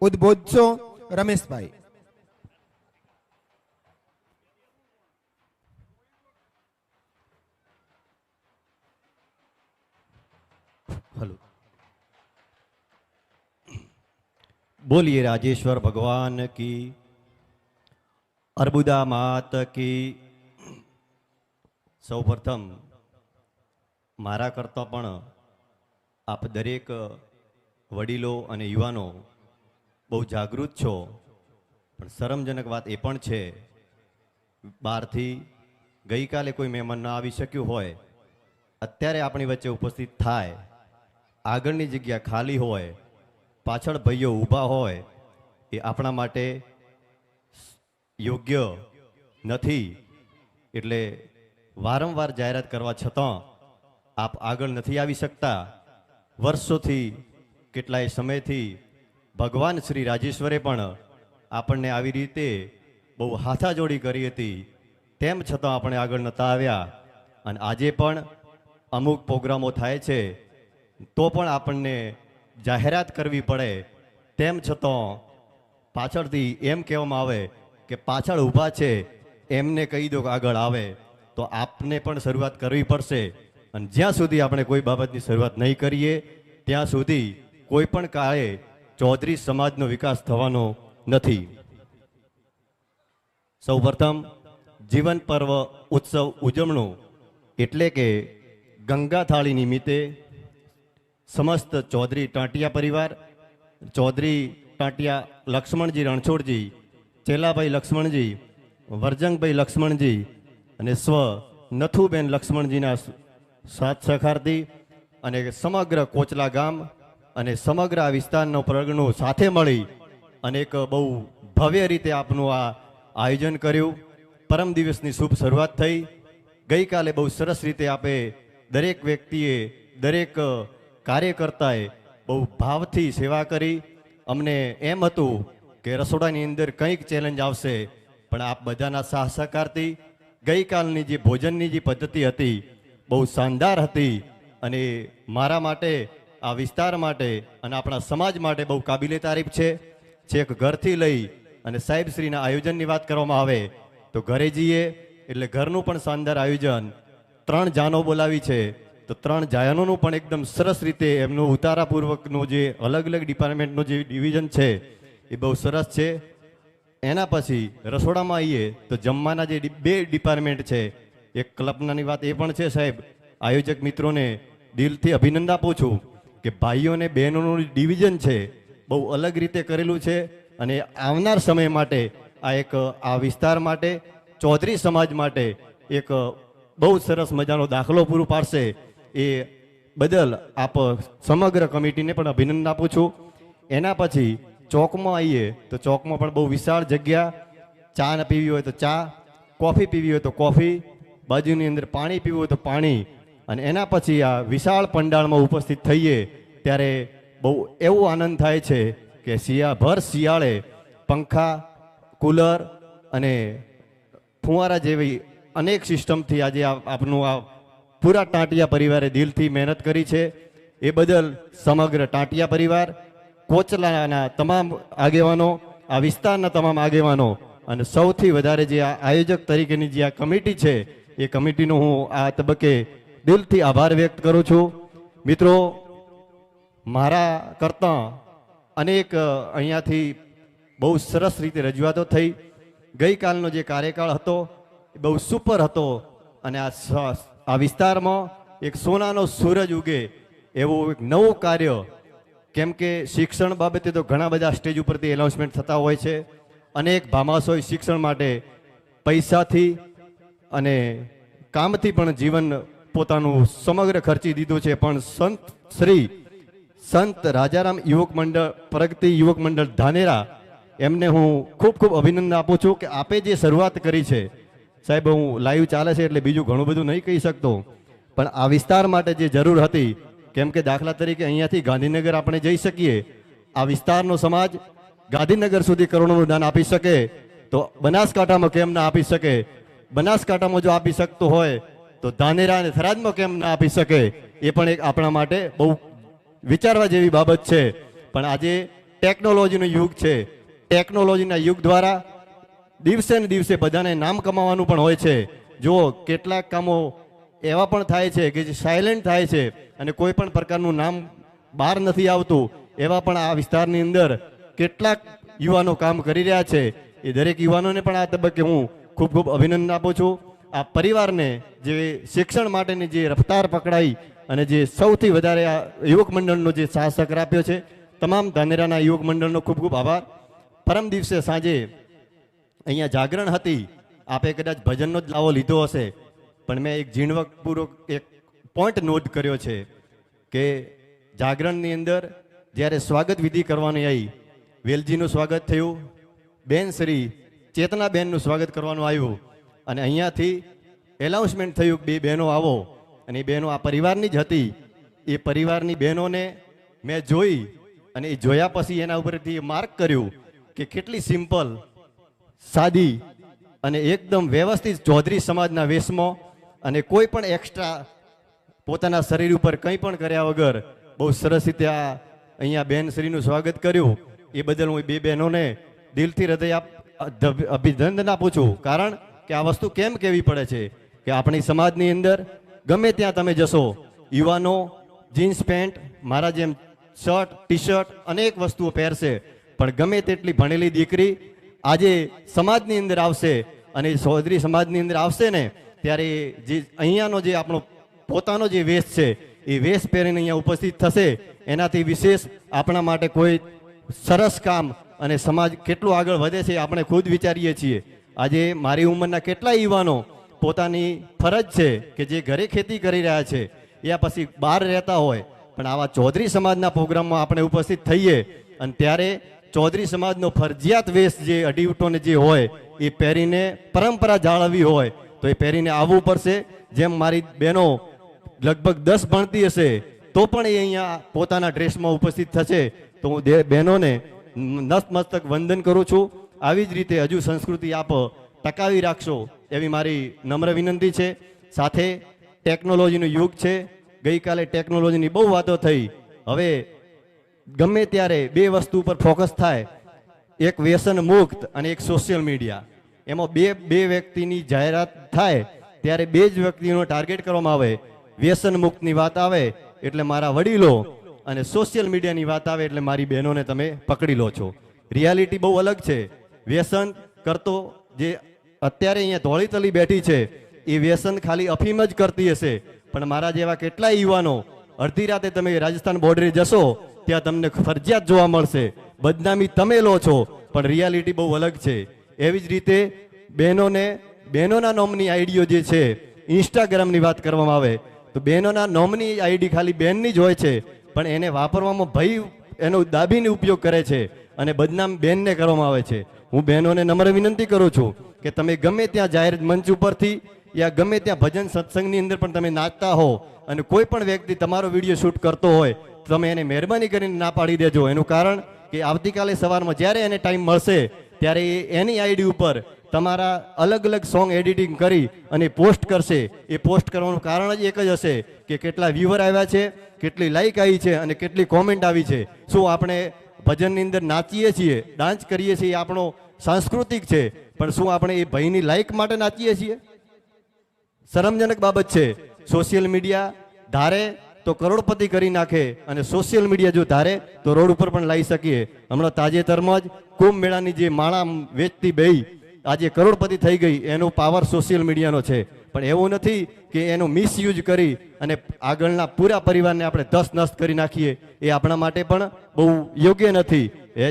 ઉદ્બોધશો Rameshbhai. Hello, बोलिए राजेश्वर भगवान की, अर्बुदा मात की. सौ प्रथम मारा करता पण आप दरेक वडीलो अने युवानो बहु जागृत छो, पण शरमजनक बात ए पण छे बहारथी गई काले कोई मेहमान न आवी शक्युं होय, अत्यारे आपणी वच्चे उपस्थित थाय, આગળની જગ્યા ખાલી હોય, પાછળ ભાઈઓ ઊભા હોય, એ આપણા માટે યોગ્ય નથી. એટલે વારંવાર જાહેરાત કરવા છતાં આપ આગળ નથી આવી શકતા. વર્ષોથી કેટલાય સમયથી ભગવાન શ્રી રાજેશ્વરે પણ આપણને આવી રીતે બહુ હાથાજોડી કરી હતી, તેમ છતાં આપણે આગળ નહોતા આવ્યા. અને આજે પણ અમુક પ્રોગ્રામો થાય છે તો પણ આપણને જાહેરાત કરવી પડે, તેમ છતાં પાછળથી એમ કહેવામાં આવે કે પાછળ ઊભા છે એમને કહી દો કે આગળ આવે. તો આપને પણ શરૂઆત કરવી પડશે. અને જ્યાં સુધી આપણે કોઈ બાબતની શરૂઆત નહીં કરીએ ત્યાં સુધી કોઈ પણ કાળે ચૌધરી સમાજનો વિકાસ થવાનો નથી. સૌ પ્રથમ જીવન પર્વ ઉત્સવ ઉજવણું એટલે કે ગંગા થાળી નિમિત્તે समस्त चौधरी टांटिया परिवार, चौधरी टांटिया लक्ष्मणजी रणछोड़जी, चेलाभाई लक्ष्मणजी, वर्जंगभाई लक्ष्मणजी अने स्व नथुबेन लक्ष्मणजीना साथ सहकारथी अने समग्र कोचला गाम अने समग्र आ विस्तारनो प्रगणो साथे मळी अने एक बहु भव्य रीते आपनुं आ आयोजन कर्युं. परम दिवसनी शुभ शरूआत थई. गई काले बहु सरस रीते आपे दरेक व्यक्तिए दरेक કાર્યકર્તાએ બહુ ભાવથી સેવા કરી. અમને એમ હતું કે રસોડાની અંદર કંઈક ચેલેન્જ આવશે, પણ આપ બધાના સાહ સહકારથી ગઈકાલની જે ભોજનની જે પદ્ધતિ હતી બહુ શાનદાર હતી અને મારા માટે, આ વિસ્તાર માટે અને આપણા સમાજ માટે બહુ કાબિલે તારીફ છે. છેક ઘરથી લઈ અને સાહેબશ્રીના આયોજનની વાત કરવામાં આવે તો ઘરે જઈએ એટલે ઘરનું પણ શાનદાર આયોજન. 3 જાનો બોલાવી છે તો 3 જાયનોનું પણ એકદમ સરસ રીતે એમનું ઉતારાપૂર્વકનું જે અલગ અલગ ડિપાર્ટમેન્ટનું જે ડિવિઝન છે એ બહુ સરસ છે. એના પછી રસોડામાં આવીએ તો જમવાના જે 2 ડિપાર્ટમેન્ટ છે, એક કલ્પનાની વાત એ પણ છે સાહેબ, આયોજક મિત્રોને દિલથી અભિનંદન આપું છું કે ભાઈઓને બહેનોનું ડિવિઝન છે બહુ અલગ રીતે કરેલું છે. અને આવનાર સમય માટે આ વિસ્તાર માટે, ચૌધરી સમાજ માટે એક બહુ સરસ મજાનો દાખલો પૂરો પાડશે. એ બદલ આપ સમગ્ર કમિટીને પણ અભિનંદન આપું છું. એના પછી ચોકમાં આવીએ તો ચોકમાં પણ બહુ વિશાળ જગ્યા, ચા પીવી હોય તો ચા, કોફી પીવી હોય તો કોફી, બાજુની અંદર પાણી પીવું હોય તો પાણી. અને એના પછી આ વિશાળ પંડાળમાં ઉપસ્થિત થઈએ ત્યારે બહુ એવો આનંદ થાય છે કે ભર શિયાળે પંખા, કુલર અને ફુવારા જેવી અનેક સિસ્ટમથી આજે આપનું આ પૂરા ટાંટિયા પરિવારે દિલથી મહેનત કરી છે. એ બદલ સમગ્ર ટાંટિયા પરિવાર, કોચલાના તમામ આગેવાનો, આ વિસ્તારના તમામ આગેવાનો અને સૌથી વધારે જે આ આયોજક તરીકેની જે આ કમિટી છે એ કમિટીનો હું આ તબક્કે દિલથી આભાર વ્યક્ત કરું છું. મિત્રો, મારા કરતાં અનેક અહીંયાથી બહુ સરસ રીતે રજૂઆતો થઈ. ગઈકાલનો જે કાર્યકાળ હતો એ બહુ સુપર હતો અને આ વિસ્તારમાં એક સોનાનો સૂરજ ઉગે એવું એક નવું કાર્ય, કેમ કે શિક્ષણ બાબતે તો ઘણા બધા સ્ટેજ ઉપરથી એનાઉન્સમેન્ટ થતા હોય છે. અનેક ભામાશોએ શિક્ષણ માટે પૈસાથી અને કામથી પણ જીવન પોતાનું સમગ્ર ખર્ચી દીધું છે. પણ સંત રાજારામ યુવક મંડળ, પ્રગતિ યુવક મંડળ ધાનેરા, એમને હું ખૂબ ખૂબ અભિનંદન આપું છું કે આપે જે શરૂઆત કરી છે. સાહેબ, હું લાઈવ ચાલે છે એટલે બીજું ઘણું બધું નહીં કહી શકતો, પણ આ વિસ્તાર માટે જે જરૂર હતી, કેમ કે દાખલા તરીકે અહીંયાથી ગાંધીનગર આપણે જઈ શકીએ, આ વિસ્તારનો સમાજ ગાંધીનગર સુધી કરોડોનું દાન આપી શકે તો બનાસકાંઠામાં કેમ ના આપી શકે? બનાસકાંઠામાં જો આપી શકતો હોય તો ધાનેરા અને થરાદમાં કેમ ના આપી શકે? એ પણ એક આપણા માટે બહુ વિચારવા જેવી બાબત છે. પણ આજે ટેકનોલોજીનો યુગ છે. ટેકનોલોજીના યુગ દ્વારા દિવસે ને દિવસે બધાને નામ કમાવાનું પણ હોય છે. જો કેટલાક કામો એવા પણ થાય છે કે જે સાયલેન્ટ થાય છે અને કોઈ પણ પ્રકારનું નામ બહાર નથી આવતું. એવા પણ આ વિસ્તારની અંદર કેટલાક યુવાનો કામ કરી રહ્યા છે. એ દરેક યુવાનોને પણ આ તબક્કે હું ખૂબ ખૂબ અભિનંદન આપું છું. આ પરિવારને જે શિક્ષણ માટેની જે રફતાર પકડાઈ અને જે સૌથી વધારે આ યુવક મંડળનો જે સાહસ સહકાર આપ્યો છે, તમામ ધાનેરાના યુવક મંડળનો ખૂબ ખૂબ આભાર. પરમ દિવસે સાંજે અહીંયા જાગરણ હતી. આપે કદાચ ભજનનો જ લાવો લીધો હશે, પણ મેં એક ઝીણવટપૂર્વક એક પોઈન્ટ નોંધ કર્યો છે કે જાગરણની અંદર જ્યારે સ્વાગત વિધિ કરવાની આવી, વેલજીનું સ્વાગત થયું, બેન શ્રી ચેતનાબેનનું સ્વાગત કરવાનું આવ્યું અને અહીંયાથી એનાઉન્સમેન્ટ થયું કે બે બહેનો આવો. અને એ બહેનો આ પરિવારની જ હતી. એ પરિવારની બહેનોને મેં જોઈ અને એ જોયા પછી એના ઉપરથી માર્ક કર્યું કે કેટલી સિમ્પલ, સાદી અને એકદમ વ્યવસ્થિત ચૌધરી સમાજના વેશમાં અને કોઈ પણ એક્સ્ટ્રા પોતાના શરીર ઉપર કંઈ પણ કર્યા વગર બહુ સરસ રીતે આ અહીંયા બેન શ્રીનું સ્વાગત કર્યું. એ બદલ હું બે બહેનોને દિલથી હૃદય અભિનંદન આપું છું. કારણ કે આ વસ્તુ કેમ કહેવી પડે છે કે આપણી સમાજની અંદર ગમે ત્યાં તમે જશો, યુવાનો જીન્સ પેન્ટ, મારા જેમ શર્ટ, ટી શર્ટ અનેક વસ્તુઓ પહેરશે, પણ ગમે તેટલી ભણેલી દીકરી આજે સમાજની અંદર આવશે અને ચૌધરી સમાજની અંદર આવશે ને ત્યારે જે અહીંયાનો જે આપણો પોતાનો જે વેશ છે એ વેશ પહેરીને અહીંયા ઉપસ્થિત થશે. એનાથી વિશેષ આપણા માટે કોઈ સરસ કામ અને સમાજ કેટલું આગળ વધે છે આપણે ખુદ વિચારીએ છીએ. આજે મારી ઉંમરના કેટલા યુવાનો પોતાની ફરજ છે કે જે ઘરે ખેતી કરી રહ્યા છે યા પછી બહાર રહેતા હોય, પણ આવા ચૌધરી સમાજના પ્રોગ્રામમાં આપણે ઉપસ્થિત થઈએ અને ત્યારે ચૌધરી સમાજનો ફરજિયાત વેશ જે અડીવટોને જે હોય એ પહેરીને પરંપરા જાળવવી હોય તો એ પહેરીને આવવું પડશે. જેમ મારી બહેનો લગભગ 10 ભણતી હશે તો પણ એ અહીંયા પોતાના ડ્રેસમાં ઉપસ્થિત થશે, તો હું બહેનોને નતમસ્તક વંદન કરું છું. આવી જ રીતે હજુ સંસ્કૃતિ આપ ટકાવી રાખશો એવી મારી નમ્ર વિનંતી છે. સાથે ટેકનોલોજીનો યુગ છે. ગઈકાલે ટેકનોલોજીની બહુ વાતો થઈ. હવે ગમે ત્યારે બે વસ્તુ ઉપર ફોકસ થાય, એક વ્યસન મુક્ત અને એક સોશિયલ મીડિયા. એમાં બે વ્યક્તિની જાહેરાત થાય ત્યારે બે જ વ્યક્તિનો ટાર્ગેટ કરવામાં આવે. વ્યસન મુક્તની વાત આવે એટલે મારા વડીલો અને સોશિયલ મીડિયાની વાત આવે એટલે મારી બહેનોને તમે પકડી લો છો. રિયાલિટી બહુ અલગ છે. વ્યસન કરતો જે અત્યારે અહીંયા ધોળી તલી બેઠી છે એ વ્યસન ખાલી અફીમ જ કરતી હશે, પણ મારા જેવા કેટલાય યુવાનો અડધી રાતે તમે રાજસ્થાન બોર્ડરે જશો ત્યાં તમને ફરજિયાત જોવા મળશે. બદનામી તમે લો છો પણ રિયાલિટી બહુ અલગ છે. એવી જ રીતે બહેનોના નોમની આઈડીઓ જે છે, ઇન્સ્ટાગ્રામની વાત કરવામાં આવે તો બહેનોના નોમની આઈડી ખાલી બહેનની જ હોય છે, પણ એને વાપરવામાં ભાઈ એનો દાબીને ઉપયોગ કરે છે અને બદનામ બહેનને કરવામાં આવે છે. હું બહેનોને નમ્ર વિનંતી કરું છું કે તમે ગમે ત્યાં જાહેર મંચ ઉપરથી યા ગમે ત્યાં ભજન સત્સંગની અંદર પણ તમે નાચતા હો અને કોઈ પણ વ્યક્તિ તમારો વિડીયો શૂટ કરતો હોય તો તમે એને મહેરબાની કરીને ના પાડી દેજો. એનું કારણ કે આવતીકાલે સવારમાં જ્યારે એને ટાઈમ મળશે ત્યારે એની આઈડી ઉપર તમારા અલગ અલગ સોંગ એડિટિંગ કરી અને પોસ્ટ કરશે. એ પોસ્ટ કરવાનું કારણ જ એક જ હશે કે કેટલા વ્યુઅર આવ્યા છે, કેટલી લાઈક આવી છે અને કેટલી કોમેન્ટ આવી છે. શું આપણે ભજનની અંદર નાચીએ છીએ, ડાન્સ કરીએ છીએ, આપણો સાંસ્કૃતિક છે, પણ શું આપણે એ ભાઈની લાઈક માટે નાચીએ છીએ? શરમજનક બાબત છે. સોશિયલ મીડિયા ધારે તો કરોડપતિ કરી નાખે અને સોશિયલ મીડિયા જો ધારે તો રોડ ઉપર પણ લાવી શકીએ. હમણાં તાજેતરમાં જ કુંભ મેળાની જે માળા વેચતી બેઈ આજે કરોડપતિ થઈ ગઈ, એનો પાવર સોશિયલ મીડિયાનો છે. પણ એવું નથી કે એનો મિસયુઝ કરી અને આગળના પૂરા પરિવારને આપણે ધસ નસ્ત કરી નાખીએ. એ આપણા માટે પણ બહુ યોગ્ય નથી.